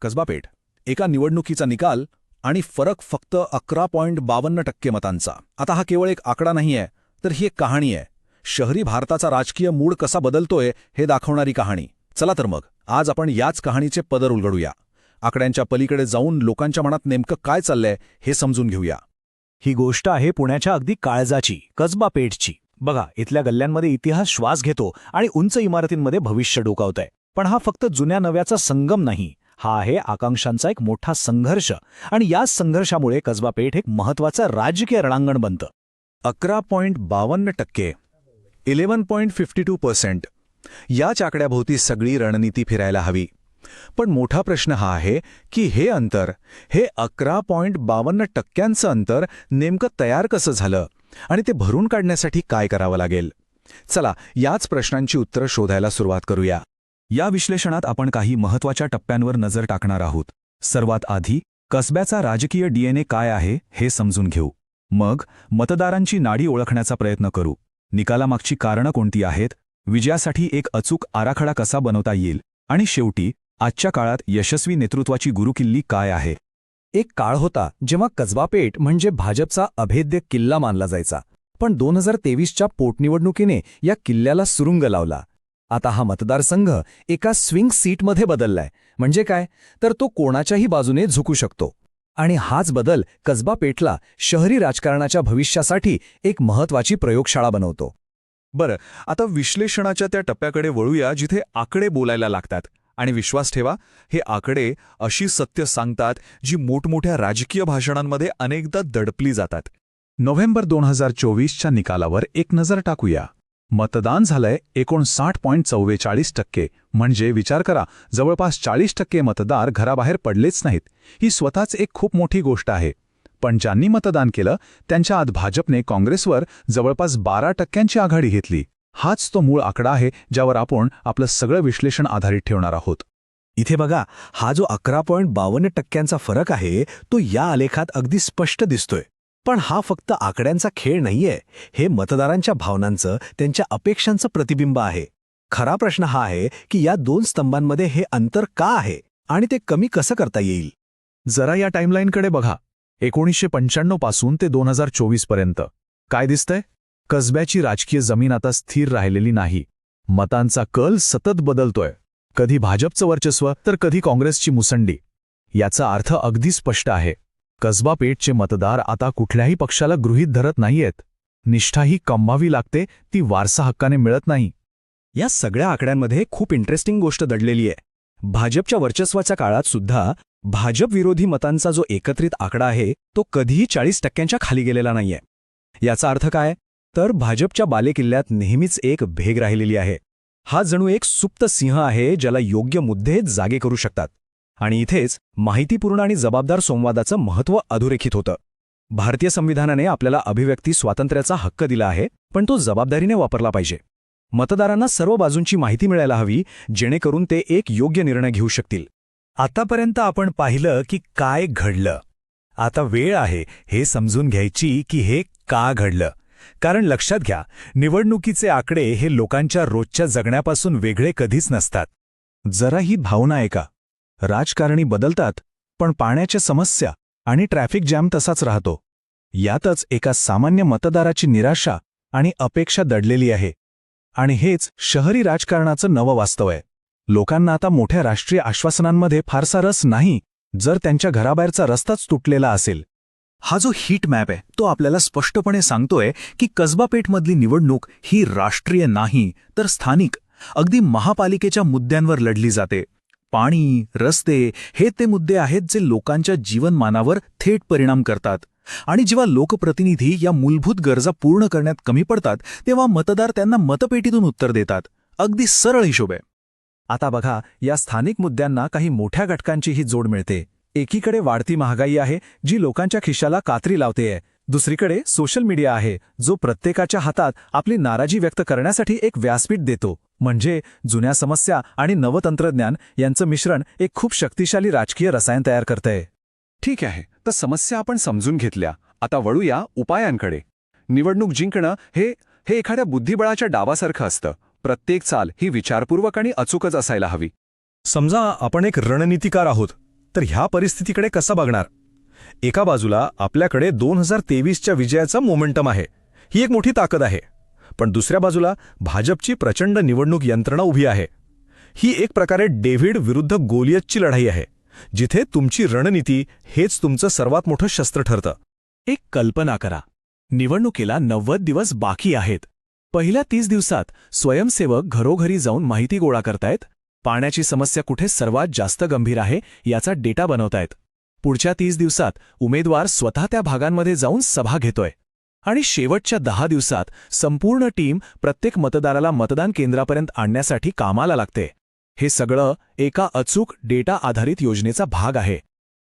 कसबा पेठ. एका निवडणुकीचा निकाल आणि फरक फक्त 11.52% मतांचा. आता हा केवळ एक आकडा नाहीये, तर ही एक कहाणी आहे. शहरी भारताचा राजकीय मूड कसा बदलतोय हे दाखवणारी कहाणी. चला तर मग आज आपण याच कहाणीचे पदर उलगडूया. आकड्यांच्या पलीकडे जाऊन लोकांच्या मनात नेमकं काय चाललंय हे समजून घेऊया. ही गोष्ट आहे पुण्याच्या अगदी काळजाची, कसबा पेठची. बघा, इथल्या गल्ल्यांमध्ये इतिहास श्वास घेतो आणि उंच इमारतींमध्ये भविष्य डोकावतंय. पण हा फक्त जुन्या नव्याचा संगम नाही, हा आहे आकांक्षांचा एक मोठा संघर्ष. आणि याच संघर्षामुळे कसबा पेठ एक महत्वाचं राजकीय रणांगण बनतं. 11.52%, 11.52%. याच आकड्याभोवती सगळी रणनीती फिरायला हवी. पण मोठा प्रश्न हा आहे की हे अंतर, हे 11.52%चं अंतर नेमकं तयार कसं झालं आणि ते भरून काढण्यासाठी काय करावं लागेल. चला याच प्रश्नांची उत्तरं शोधायला सुरुवात करूया. या विश्लेषणात आपण काही महत्त्वाच्या टप्प्यांवर नजर टाकणार आहोत. सर्वात आधी कसब्याचा राजकीय डीएनए काय आहे हे समजून घेऊ. मग मतदारांची नाडी ओळखण्याचा प्रयत्न करू. निकालामागची कारणं कोणती आहेत, विजयासाठी एक अचूक आराखडा कसा बनवता येईल, आणि शेवटी आजच्या काळात यशस्वी नेतृत्वाची गुरुकिल्ली काय आहे. एक काळ होता जेव्हा कसबा पेठ म्हणजे भाजपचा अभेद्य किल्ला मानला जायचा. पण 2023च्या पोटनिवडणुकीने या किल्ल्याला सुरुंग लावला. आता हा मतदारसंघ एका स्विंग सीटमध्ये बदललाय. म्हणजे काय, तर तो कोणाच्याही बाजूने झुकू शकतो. आणि हाच बदल कसबा पेठला शहरी राजकारणाच्या भविष्यासाठी एक महत्वाची प्रयोगशाळा बनवतो. बरं, आता विश्लेषणाच्या त्या टप्प्याकडे वळूया जिथे आकडे बोलायला लागतात. आणि विश्वास ठेवा, हे आकडे अशी सत्य सांगतात जी मोठमोठ्या राजकीय भाषणांमध्ये अनेकदा दडपली जातात. नोव्हेंबर 2024च्या निकालावर एक नजर टाकूया. मतदान झालंय 59.44%. म्हणजे विचार करा, जवळपास 40% मतदार घराबाहेर पडलेच नाहीत. ही स्वतःच एक खूप मोठी गोष्ट आहे. पण ज्यांनी मतदान केलं त्यांच्या आत भाजपने काँग्रेसवर जवळपास 12%ची आघाडी घेतली. हाच तो मूळ आकडा आहे ज्यावर आपण आपलं सगळं विश्लेषण आधारित ठेवणार आहोत. इथे बघा, हा जो 11.52%चा फरक आहे तो या आलेखात अगदी स्पष्ट दिसतोय. पण हा फक्त आकड्यांचा खेळ नाहीये, हे मतदारांच्या भावनांचं, त्यांच्या अपेक्षांचं प्रतिबिंब आहे. खरा प्रश्न हा आहे की या दोन स्तंभांमध्ये हे अंतर का आहे आणि ते कमी कसं करता येईल. जरा या टाईमलाईनकडे बघा. 1995 पासून ते 2024 पर्यंत काय दिसतंय? कसब्याची राजकीय जमीन आता स्थिर राहिलेली नाही. मतांचा कल सतत बदलतोय. कधी भाजपचं वर्चस्व तर कधी काँग्रेसची मुसंडी. याचा अर्थ अगदी स्पष्ट आहे. कसबा पेठचे मतदार आता कुठल्याही पक्षाला गृहीत धरत नाहीयेत. निष्ठाही कमवावी लागते, ती वारसा हक्काने मिळत नाही. या सगळ्या आकड्यांमध्ये खूप इंटरेस्टिंग गोष्ट दडलेली आहे. भाजपच्या वर्चस्वाच्या काळात सुद्धा भाजप विरोधी मतांचा जो एकत्रित आकडा आहे तो कधीही 40%च्या खाली गेलेला नाहीये. याचा अर्थ काय, तर भाजपच्या बालेकिल्ल्यात नेहमीच एक भेग राहिलेली आहे. हा जणू एक सुप्त सिंह आहे ज्याला योग्य मुद्दे जागे करू शकतात. आणि इथेच माहितीपूर्ण आणि जबाबदार संवादाचं महत्त्व अधोरेखित होतं. भारतीय संविधानाने आपल्याला अभिव्यक्ती स्वातंत्र्याचा हक्क दिला आहे, पण तो जबाबदारीने वापरला पाहिजे. मतदारांना सर्व बाजूंची माहिती मिळायला हवी, जेणेकरून ते एक योग्य निर्णय घेऊ शकतील. आतापर्यंत आपण पाहिलं की काय घडलं. आता वेळ आहे हे समजून घ्यायची की हे का घडलं. कारण लक्षात घ्या, निवडणुकीचे आकडे हे लोकांच्या रोजच्या जगण्यापासून वेगळे कधीच नसतात. जरा ही भावना ऐका. राजकारणी बदलतात, पण पाण्याच्या समस्या आणि ट्रॅफिक जॅम तसाच राहतो. यातच एका सामान्य मतदाराची निराशा आणि अपेक्षा दडलेली आहे. आणि हेच शहरी राजकारणाचं नवं वास्तव आहे. लोकांना आता मोठ्या राष्ट्रीय आश्वासनांमध्ये फारसा रस नाही, जर त्यांच्या घराबाहेरचा रस्ताच तुटलेला असेल. हा जो हीट मॅप आहे तो आपल्याला स्पष्टपणे सांगतोय की कसबा पेठमधली निवडणूक ही राष्ट्रीय नाही, तर स्थानिक, अगदी महापालिकेच्या मुद्द्यांवर लढली जाते. पाणी, रस्ते हे ते मुद्दे आहेत जे लोकांच्या जीवनमानावर थेट परिणाम करतात. आणि जेव्हा लोकप्रतिनिधी या मूलभूत गरजा पूर्ण करण्यात कमी पडतात, तेव्हा मतदार त्यांना मतपेटीतून उत्तर देतात. अगदी सरळ हिशोब आहे. आता बघा, या स्थानिक मुद्द्यांना काही मोठ्या घटकांचीही जोड मिळते. एकीकडे वाढती महागाई आहे जी लोकांच्या खिशाला कात्री लावतेय. दुसरीकडे सोशल मीडिया आहे जो प्रत्येकाच्या हातात आपली नाराजी व्यक्त करण्यासाठी एक व्यासपीठ देतो. म्हणजे जुन्या समस्या आणि नवतंत्रज्ञान यांचं मिश्रण एक खूप शक्तिशाली राजकीय रसायन तयार करतंय. ठीक आहे, तर समस्या आपण समजून घेतल्या. आता वळूया उपायांकडे. निवडणूक जिंकणं हे एखाद्या बुद्धिबळाच्या डावासारखं असतं. प्रत्येक चाल ही विचारपूर्वक आणि अचूकच असायला हवी. समजा आपण एक रणनीतिकार आहोत तर ह्या परिस्थितीकडे कसा बघणार? एका बाजूला आपल्याकडे 2023च्या विजयाचा मोमेंटम आहे, ही एक मोठी ताकद आहे. पण दुसऱ्या बाजूला भाजपची प्रचंड निवडणूक यंत्रणा उभी आहे. ही एक प्रकारे डेव्हिड विरुद्ध गोलियतची लढाई आहे, जिथे तुमची रणनीती हेच तुमचं सर्वात मोठं शस्त्र ठरतं. एक कल्पना करा, निवडणुकीला 90 दिवस बाकी आहेत. पहिल्या 30 दिवसात स्वयंसेवक घरोघरी जाऊन माहिती गोळा करतायत, पाण्याची समस्या कुठे सर्वात जास्त गंभीर आहे याचा डेटा बनवतायत. पुढच्या 30 दिवसात उमेदवार स्वतः त्या भागांमध्ये जाऊन सभा घेतोय. आणि शेवटच्या 10 दिवसात संपूर्ण टीम प्रत्येक मतदाराला मतदान केंद्रापर्यंत आणण्यासाठी कामाला लागते. हे सगळं एका अचूक डेटा आधारित योजनेचा भाग आहे.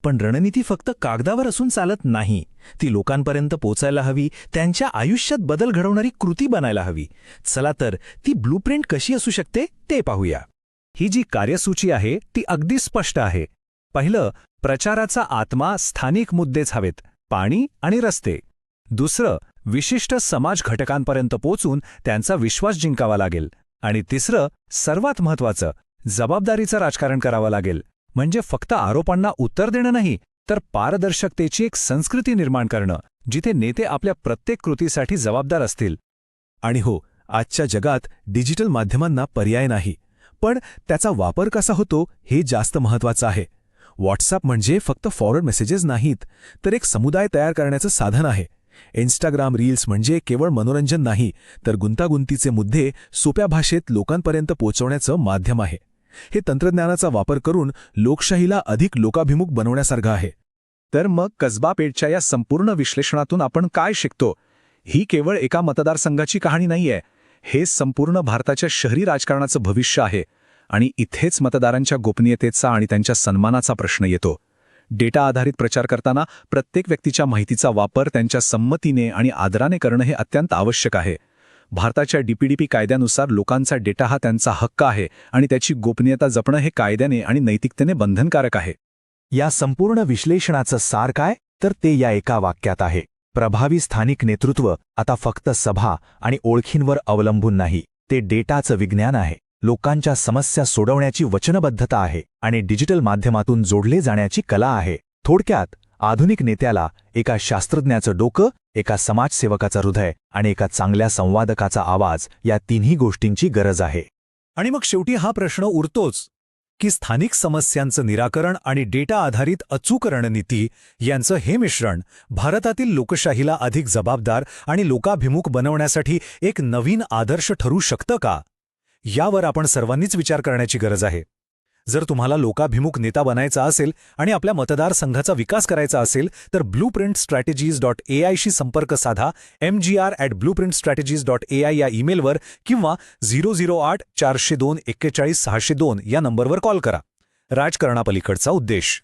पण रणनीती फक्त कागदावर असून चालत नाही, ती लोकांपर्यंत पोचायला हवी, त्यांच्या आयुष्यात बदल घडवणारी कृती बनायला हवी. चला तर ती ब्लूप्रिंट कशी असू शकते ते पाहूया. ही जी कार्यसूची आहे ती अगदी स्पष्ट आहे. पहिलं, प्रचाराचा आत्मा स्थानिक मुद्देच हवेत, पाणी आणि रस्ते. दुसरं, विशिष्ट समाज घटकांपर्यंत पोचून त्यांचा विश्वास जिंकावा लागेल. आणि तिसरं, सर्वात महत्त्वाचं, जबाबदारीचं राजकारण करावं लागेल. म्हणजे फक्त आरोपांना उत्तर देणं नाही, तर पारदर्शकतेची एक संस्कृती निर्माण करणं, जिथे नेते आपल्या प्रत्येक कृतीसाठी जबाबदार असतील. आणि हो, आजच्या जगात डिजिटल माध्यमांना पर्याय नाही, पण त्याचा वापर कसा होतो हे जास्त महत्त्वाचं आहे. व्हॉट्सअप म्हणजे फक्त फॉरवर्ड मेसेजेस नाहीत, तर एक समुदाय तयार करण्याचं साधन आहे. इंस्टाग्राम रील्स म्हणजे केवळ मनोरंजन नाही, तर गुंतागुंतीचे मुद्दे सोप्या भाषेत लोकांपर्यंत पोहोचवण्याचं माध्यम आहे. हे तंत्रज्ञानाचा वापर करून लोकशाहीला अधिक लोकाभिमुख बनवण्यासारखं आहे. तर मग कसबा पेठच्या या संपूर्ण विश्लेषणातून आपण काय शिकतो? ही केवळ एका मतदारसंघाची कहाणी नाहीये, हे संपूर्ण भारताच्या शहरी राजकारणाचं भविष्य आहे. आणि इथेच मतदारांच्या गोपनीयतेचा आणि त्यांच्या सन्मानाचा प्रश्न येतो. डेटा आधारित प्रचार करताना प्रत्येक व्यक्तीच्या माहितीचा वापर त्यांच्या संमतीने आणि आदराने करणं हे अत्यंत आवश्यक आहे. भारताच्या DPDP कायद्यानुसार लोकांचा डेटा हा त्यांचा हक्क आहे आणि त्याची गोपनीयता जपणं हे कायद्याने आणि नैतिकतेने बंधनकारक आहे. या संपूर्ण विश्लेषणाचं सार काय? तर ते या एका वाक्यात आहे: प्रभावी स्थानिक नेतृत्व आता फक्त सभा आणि ओळखींवर अवलंबून नाही, ते डेटाचं विज्ञान आहे, लोकांच्या समस्या सोडवण्याची वचनबद्धता आहे आणि डिजिटल माध्यमातून जोडले जाण्याची कला आहे. थोडक्यात, आधुनिक नेत्याला एका शास्त्रज्ञाचं डोकं, एका समाजसेवकाचं हृदय आणि एका चांगल्या संवादकाचा आवाज या तिन्ही गोष्टींची गरज आहे. आणि मग शेवटी हा प्रश्न उरतोच की स्थानिक समस्यांचं निराकरण आणि डेटा आधारित अचूक रणनीती यांचं हे मिश्रण भारतातील लोकशाहीला अधिक जबाबदार आणि लोकाभिमुख बनवण्यासाठी एक नवीन आदर्श ठरू शकतं का? यावर आपण सर्वांनीच विचार करण्याची गरज आहे. जर तुम्हाला लोकाभिमुख नेता बनायचा असेल आणि आपल्या मतदारसंघाचा विकास करायचा असेल तर blueprintstrategies.ai शी संपर्क साधा. mgr@blueprintstrategies.ai या ईमेलवर किंवा 008 402 41 602 या नंबरवर कॉल करा. राजकारणापलीकडचा उद्देश.